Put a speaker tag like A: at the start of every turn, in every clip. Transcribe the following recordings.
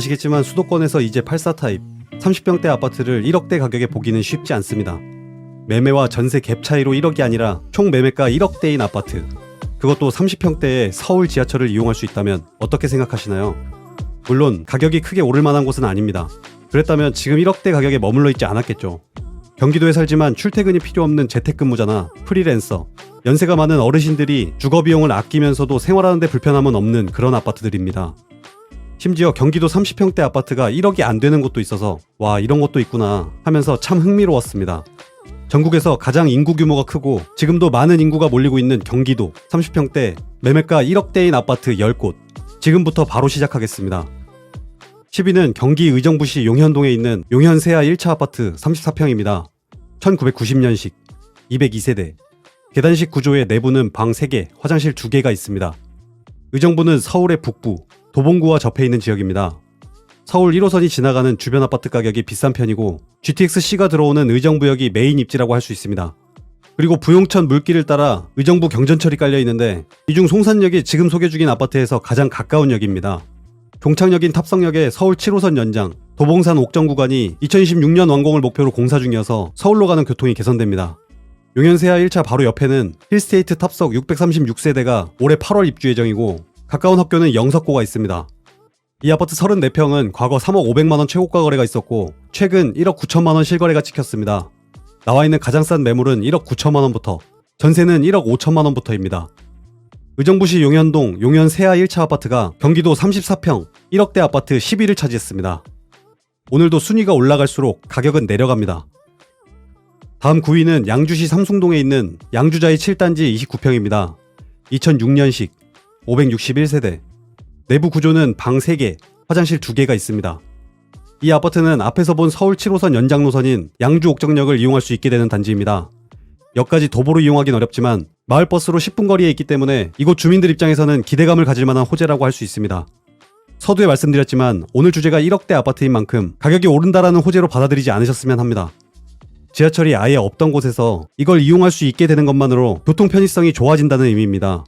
A: 아시겠지만 수도권에서 이제 84 타입 30평대 아파트를 1억대 가격에 보기는 쉽지 않습니다. 매매와 전세 갭 차이로 1억이 아니라 총 매매가 1억대인 아파트, 그것도 30평대에 서울 지하철을 이용할 수 있다면 어떻게 생각하시나요? 물론 가격이 크게 오를 만한 곳은 아닙니다. 그랬다면 지금 1억대 가격에 머물러 있지 않았겠죠. 경기도에 살지만 출퇴근이 필요 없는 재택근무자나 프리랜서, 연세가 많은 어르신들이 주거비용을 아끼면서도 생활하는데 불편함은 없는 그런 아파트들입니다. 심지어 경기도 30평대 아파트가 1억이 안 되는 곳도 있어서 와, 이런 곳도 있구나 하면서 참 흥미로웠습니다. 전국에서 가장 인구 규모가 크고 지금도 많은 인구가 몰리고 있는 경기도 30평대 매매가 1억대인 아파트 10곳, 지금부터 바로 시작하겠습니다. 10위는 경기 의정부시 용현동에 있는 용현세아 1차 아파트 34평입니다. 1990년식, 202세대, 계단식 구조의 내부는 방 3개, 화장실 2개가 있습니다. 의정부는 서울의 북부, 도봉구와 접해 있는 지역입니다. 서울 1호선이 지나가는 주변 아파트 가격이 비싼 편이고 GTX-C가 들어오는 의정부역이 메인 입지라고 할 수 있습니다. 그리고 부용천 물길을 따라 의정부 경전철이 깔려 있는데 이 중 송산역이 지금 소개 중인 아파트에서 가장 가까운 역입니다. 종착역인 탑성역의 서울 7호선 연장, 도봉산 옥정 구간이 2026년 완공을 목표로 공사 중이어서 서울로 가는 교통이 개선됩니다. 용현세아 1차 바로 옆에는 힐스테이트 탑석 636세대가 올해 8월 입주 예정이고 가까운 학교는 영석고가 있습니다. 이 아파트 34평은 과거 3억 5백만원 최고가 거래가 있었고 최근 1억 9천만원 실거래가 찍혔습니다. 나와 있는 가장 싼 매물은 1억 9천만원부터, 전세는 1억 5천만원부터입니다. 의정부시 용현동 용현세아 1차 아파트가 경기도 34평 1억대 아파트 10위를 차지했습니다. 오늘도 순위가 올라갈수록 가격은 내려갑니다. 다음 9위는 양주시 삼숭동에 있는 양주자이 7단지 29평입니다. 2006년식, 561세대, 내부 구조는 방 3개, 화장실 2개가 있습니다. 이 아파트는 앞에서 본 서울 7호선 연장 노선인 양주 옥정역을 이용할 수 있게 되는 단지입니다. 역까지 도보로 이용하긴 어렵지만 마을버스로 10분 거리에 있기 때문에 이곳 주민들 입장에서는 기대감을 가질 만한 호재라고 할 수 있습니다. 서두에 말씀드렸지만 오늘 주제가 1억대 아파트인 만큼 가격이 오른다라는 호재로 받아들이지 않으셨으면 합니다. 지하철이 아예 없던 곳에서 이걸 이용할 수 있게 되는 것만으로 교통 편의성이 좋아진다는 의미입니다.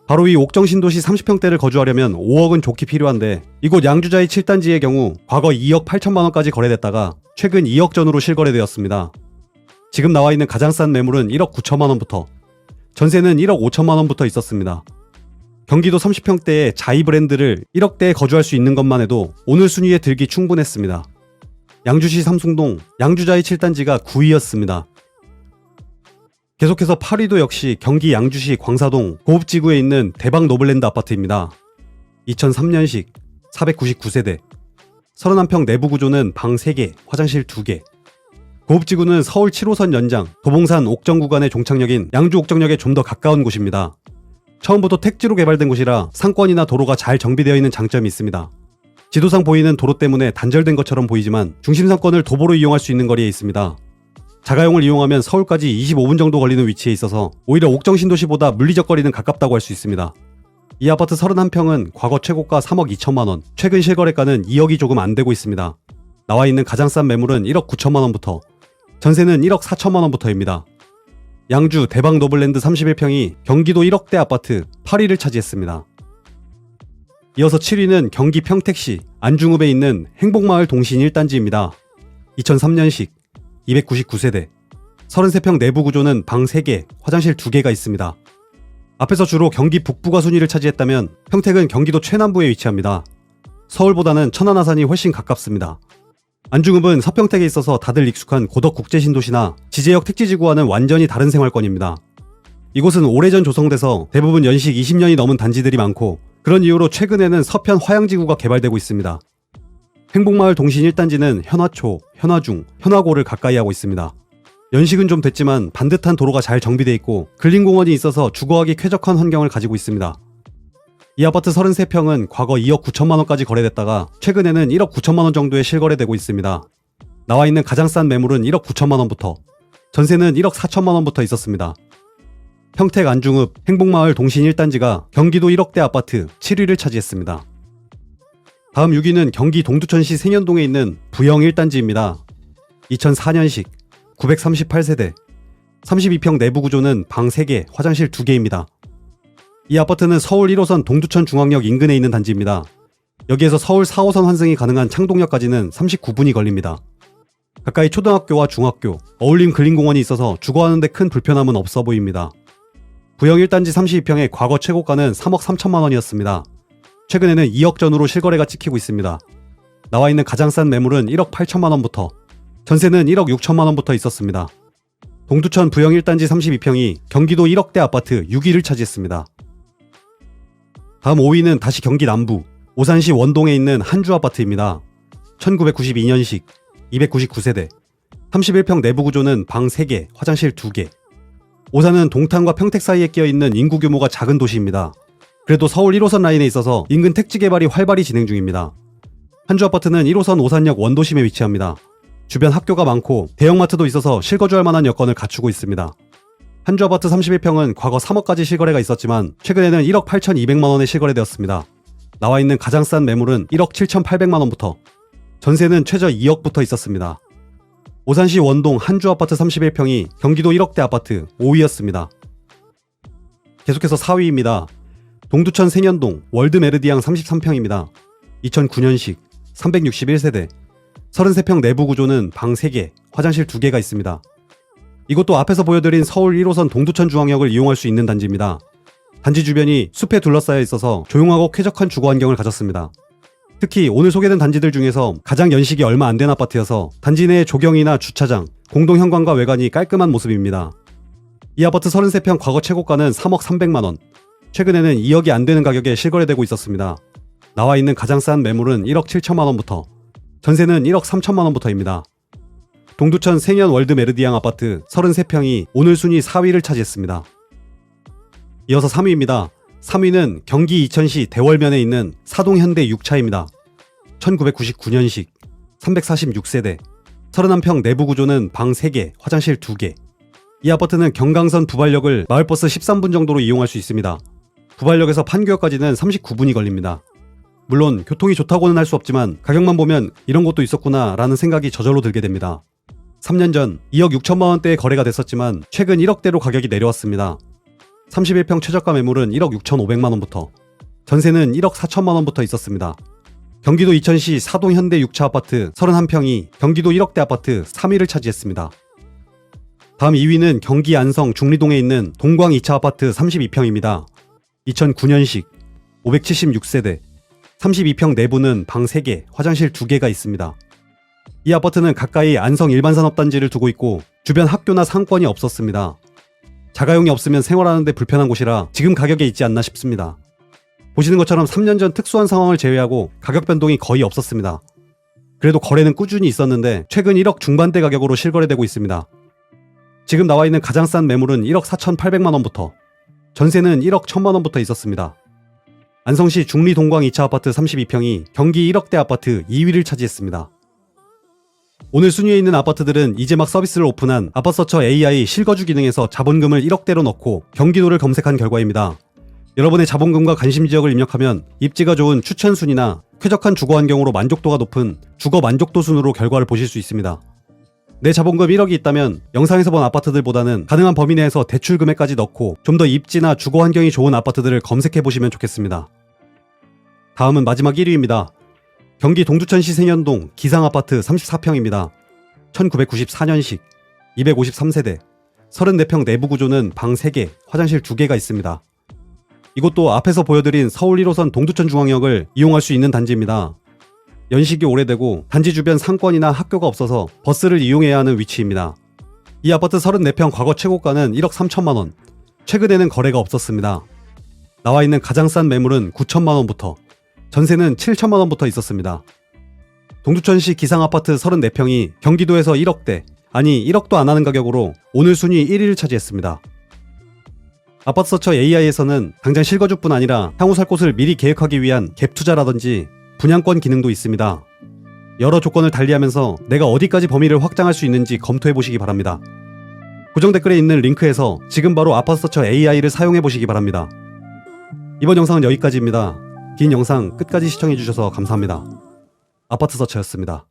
A: 바로 이 옥정 신도시 30평대를 거주하려면 5억은 좋게 필요한데 이곳 양주자이 7단지의 경우 과거 2억 8천만원까지 거래됐다가 최근 2억 전후로 실거래되었습니다. 지금 나와 있는 가장 싼 매물은 1억 9천만원부터, 전세는 1억 5천만원부터 있었습니다. 경기도 30평대의 자이 브랜드를 1억대에 거주할 수 있는 것만 해도 오늘 순위에 들기 충분했습니다. 양주시 삼숭동 양주자이 7단지가 9위였습니다. 계속해서 8위도 역시 경기 양주시 광사동 고읍지구에 있는 대박 노블랜드 아파트입니다. 2003년식, 499세대, 31평 내부 구조는 방 3개, 화장실 2개. 고읍지구는 서울 7호선 연장, 도봉산 옥정 구간의 종착역인 양주 옥정역에 좀 더 가까운 곳입니다. 처음부터 택지로 개발된 곳이라 상권이나 도로가 잘 정비되어 있는 장점이 있습니다. 지도상 보이는 도로 때문에 단절된 것처럼 보이지만 중심 상권을 도보로 이용할 수 있는 거리에 있습니다. 자가용을 이용하면 서울까지 25분 정도 걸리는 위치에 있어서 오히려 옥정 신도시보다 물리적 거리는 가깝다고 할 수 있습니다. 이 아파트 31평은 과거 최고가 3억 2천만원, 최근 실거래가는 2억이 조금 안 되고 있습니다. 나와 있는 가장 싼 매물은 1억 9천만원부터, 전세는 1억 4천만원부터입니다. 양주 대박 노블랜드 31평이 경기도 1억대 아파트 8위를 차지했습니다. 이어서 7위는 경기 평택시 안중읍에 있는 행복마을 동신 1단지입니다. 2003년식, 299세대, 33평 내부 구조는 방 3개, 화장실 2개가 있습니다. 앞에서 주로 경기 북부가 순위를 차지했다면 평택은 경기도 최남부에 위치합니다. 서울보다는 천안아산이 훨씬 가깝습니다. 안중읍은 서평택에 있어서 다들 익숙한 고덕 국제신도시나 지제역 택지지구와는 완전히 다른 생활권입니다. 이곳은 오래전 조성돼서 대부분 연식 20년이 넘은 단지들이 많고 그런 이유로 최근에는 서편 화양지구가 개발되고 있습니다. 행복마을 동신 1단지는 현화초, 현화중, 현화고를 가까이 하고 있습니다. 연식은 좀 됐지만 반듯한 도로가 잘 정비되어 있고 근린공원이 있어서 주거하기 쾌적한 환경을 가지고 있습니다. 이 아파트 33평은 과거 2억 9천만원까지 거래됐다가 최근에는 1억 9천만원 정도에 실거래되고 있습니다. 나와 있는 가장 싼 매물은 1억 9천만원부터, 전세는 1억 4천만원부터 있었습니다. 평택 안중읍 행복마을 동신 1단지가 경기도 1억대 아파트 7위를 차지했습니다. 다음 6위는 경기 동두천시 생현동에 있는 부영 1단지입니다. 2004년식, 938세대, 32평 내부 구조는 방 3개, 화장실 2개입니다. 이 아파트는 서울 1호선 동두천 중앙역 인근에 있는 단지입니다. 여기에서 서울 4호선 환승이 가능한 창동역까지는 39분이 걸립니다. 가까이 초등학교와 중학교, 어울림 근린공원이 있어서 주거하는데 큰 불편함은 없어 보입니다. 부영 1단지 32평의 과거 최고가는 3억 3천만 원이었습니다. 최근에는 2억 전후로 실거래가 찍히고 있습니다. 나와 있는 가장 싼 매물은 1억 8천만 원부터, 전세는 1억 6천만 원부터 있었습니다. 동두천 부영 1단지 32평이 경기도 1억대 아파트 6위를 차지했습니다. 다음 5위는 다시 경기 남부, 오산시 원동에 있는 한주 아파트입니다. 1992년식, 299세대, 31평 내부 구조는 방 3개, 화장실 2개. 오산은 동탄과 평택 사이에 끼어있는 인구 규모가 작은 도시입니다. 그래도 서울 1호선 라인에 있어서 인근 택지 개발이 활발히 진행 중입니다. 한주 아파트는 1호선 오산역 원도심에 위치합니다. 주변 학교가 많고 대형마트도 있어서 실거주할 만한 여건을 갖추고 있습니다. 한주 아파트 31평은 과거 3억까지 실거래가 있었지만 최근에는 1억 8,200만 원에 실거래되었습니다. 나와 있는 가장 싼 매물은 1억 7,800만 원부터, 전세는 최저 2억부터 있었습니다. 오산시 원동 한주 아파트 31평이 경기도 1억대 아파트 5위였습니다. 계속해서 4위입니다. 동두천 생현동 월드 메르디앙 33평입니다. 2009년식, 361세대, 33평 내부 구조는 방 3개, 화장실 2개가 있습니다. 이것도 앞에서 보여드린 서울 1호선 동두천 중앙역을 이용할 수 있는 단지입니다. 단지 주변이 숲에 둘러싸여 있어서 조용하고 쾌적한 주거 환경을 가졌습니다. 특히 오늘 소개된 단지들 중에서 가장 연식이 얼마 안 된 아파트여서 단지 내의 조경이나 주차장, 공동 현관과 외관이 깔끔한 모습입니다. 이 아파트 33평 과거 최고가는 3억 300만 원, 최근에는 2억이 안 되는 가격에 실거래되고 있었습니다. 나와 있는 가장 싼 매물은 1억 7천만 원부터, 전세는 1억 3천만 원부터입니다. 동두천 생현 월드 메르디앙 아파트 33평이 오늘 순위 4위를 차지했습니다. 이어서 3위입니다. 3위는 경기 이천시 대월면에 있는 사동현대 6차입니다. 1999년식, 346세대, 31평 내부 구조는 방 3개, 화장실 2개. 이 아파트는 경강선 부발역을 마을버스 13분 정도로 이용할 수 있습니다. 부발역에서 판교역까지는 39분이 걸립니다. 물론 교통이 좋다고는 할 수 없지만 가격만 보면 이런 곳도 있었구나 라는 생각이 저절로 들게 됩니다. 3년 전 2억 6천만 원대에 거래가 됐었지만 최근 1억대로 가격이 내려왔습니다. 31평 최저가 매물은 1억 6,500만 원부터, 전세는 1억 4천만 원부터 있었습니다. 경기도 이천시 사동 현대 6차 아파트 31평이 경기도 1억대 아파트 3위를 차지했습니다. 다음 2위는 경기 안성 중리동에 있는 동광 2차 아파트 32평입니다. 2009년식, 576세대, 32평 내부는 방 3개, 화장실 2개가 있습니다. 이 아파트는 가까이 안성 일반산업단지를 두고 있고 주변 학교나 상권이 없었습니다. 자가용이 없으면 생활하는 데 불편한 곳이라 지금 가격에 있지 않나 싶습니다. 보시는 것처럼 3년 전 특수한 상황을 제외하고 가격 변동이 거의 없었습니다. 그래도 거래는 꾸준히 있었는데 최근 1억 중반대 가격으로 실거래되고 있습니다. 지금 나와 있는 가장 싼 매물은 1억 4,800만 원부터, 전세는 1억 1천만 원부터 있었습니다. 안성시 중리 동광 2차 아파트 32평이 경기 1억대 아파트 2위를 차지했습니다. 오늘 순위에 있는 아파트들은 이제 막 서비스를 오픈한 아파트서처 AI 실거주 기능에서 자본금을 1억대로 넣고 경기도를 검색한 결과입니다. 여러분의 자본금과 관심지역을 입력하면 입지가 좋은 추천순위나 쾌적한 주거 환경으로 만족도가 높은 주거 만족도 순으로 결과를 보실 수 있습니다. 내 자본금 1억이 있다면 영상에서 본 아파트들보다는 가능한 범위 내에서 대출 금액까지 넣고 좀 더 입지나 주거 환경이 좋은 아파트들을 검색해 보시면 좋겠습니다. 다음은 마지막 1위입니다. 경기 동두천시 생현동 기상아파트 34평입니다. 1994년식, 253세대, 34평 내부 구조는 방 3개, 화장실 2개가 있습니다. 이곳도 앞에서 보여드린 서울 1호선 동두천 중앙역을 이용할 수 있는 단지입니다. 연식이 오래되고 단지 주변 상권이나 학교가 없어서 버스를 이용해야 하는 위치입니다. 이 아파트 34평 과거 최고가는 1억 3천만 원, 최근에는 거래가 없었습니다. 나와 있는 가장 싼 매물은 9천만 원부터, 전세는 7천만 원부터 있었습니다. 동두천시 기상아파트 34평이 경기도에서 1억대, 아니 1억도 안 하는 가격으로 오늘 순위 1위를 차지했습니다. 아파트서처 AI에서는 당장 실거주뿐 아니라 향후 살 곳을 미리 계획하기 위한 갭 투자라든지 분양권 기능도 있습니다. 여러 조건을 달리하면서 내가 어디까지 범위를 확장할 수 있는지 검토해 보시기 바랍니다. 고정 댓글에 있는 링크에서 지금 바로 아파트서처 AI를 사용해 보시기 바랍니다. 이번 영상은 여기까지입니다. 긴 영상 끝까지 시청해 주셔서 감사합니다. 아파트서처였습니다.